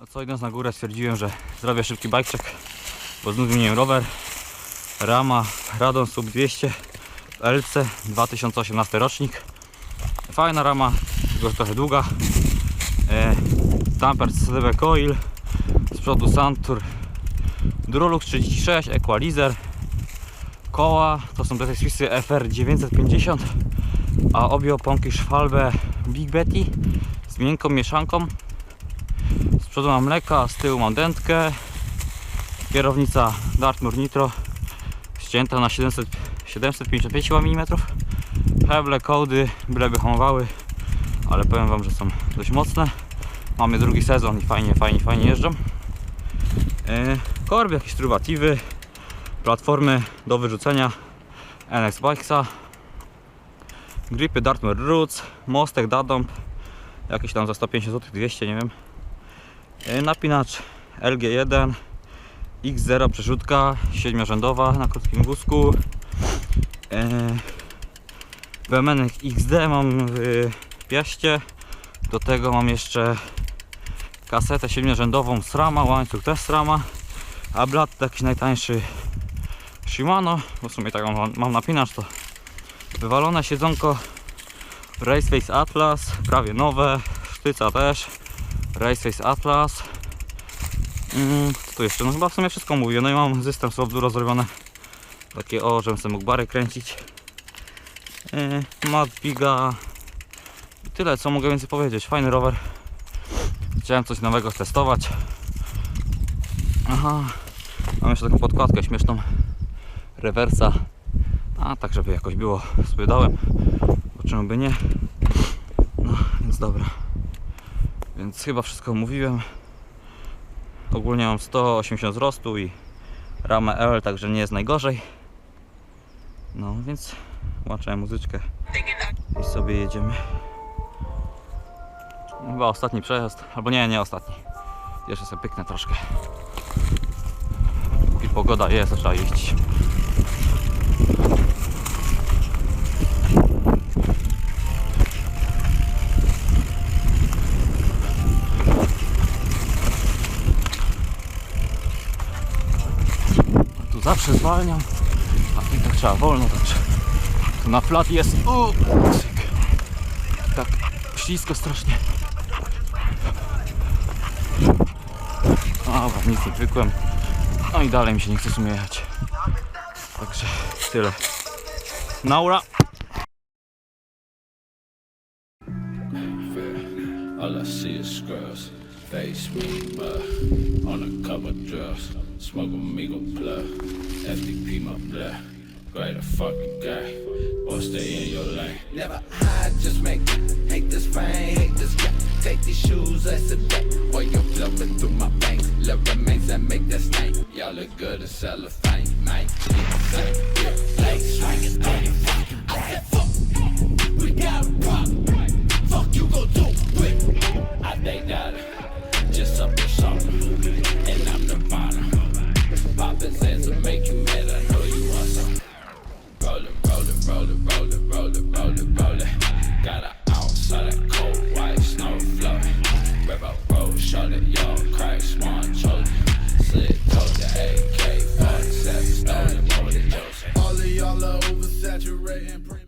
No co, idąc na górę stwierdziłem, że zrobię szybki bikecheck, bo znów zmieniłem rower. Rama Radon Sub 200 LC 2018 rocznik. Fajna rama, tylko trochę długa. Damper CDB Coil, z przodu Santur Durolux 36, Equalizer. Koła to są te Swissy FR 950, a obie oponki Schwalbe Big Betty z miękką mieszanką. Z przodu mam mleka, z tyłu mam dętkę. Kierownica Dartmoor Nitro ścięta na 755 mm. Heble, kołdy, byleby hamowały, ale powiem wam, że są dość mocne. Mamy drugi sezon i fajnie jeżdżą. Korby, jakieś trubatywy, platformy do wyrzucenia NX Bikesa, gripy Dartmoor Roots, mostek Dadomp, jakieś tam za 150 zł, 200, nie wiem. Napinacz LG1 X0 przerzutka 7-rzędowa na krótkim wózku. BMN XD mam w Piaście. Do tego mam jeszcze kasetę 7-rzędową SRAMa, łańcuch też SRAMa, a blat jakiś najtańszy Shimano, bo w sumie tak mam napinacz, to wywalone siedzonko Raceface Atlas, prawie nowe, sztyca też Raceface Atlas. Co tu jeszcze? No chyba w sumie wszystko mówię. No i mam system Swapduro zrobione takie, żebym sobie mógł bary kręcić. Mat Biga i tyle, co mogę więcej powiedzieć. Fajny rower, chciałem coś nowego testować. Aha, mam jeszcze taką podkładkę śmieszną rewersa, a tak żeby jakoś było, sobie dałem, bo czemu by nie. No więc dobra, więc chyba wszystko mówiłem. Ogólnie mam 180 wzrostu i ramę L, także nie jest najgorzej. No więc włączałem muzyczkę i sobie jedziemy. Chyba ostatni przejazd, albo nie ostatni. Jeszcze sobie pyknę troszkę. Póki pogoda jest, to trzeba jeździć. Tu zawsze zwalniam, a tu tak trzeba wolno, także tu na flat jest. Tak ślisko strasznie. Dobra, nic nie pykłem. No i dalej mi się nie chce w sumie jechać. Także tyle. Naura! All I see is scrubs, face me, on a cover drugs, smoke amigo plug, FDP my blood, great a fucking guy, or stay in your lane. Never hide, just make it. Hate this fame, hate this guy. Take these shoes as a bet, or you're flowing through my veins. Love remains that make that stain. Y'all look good as cellophane, man. Insane, yeah.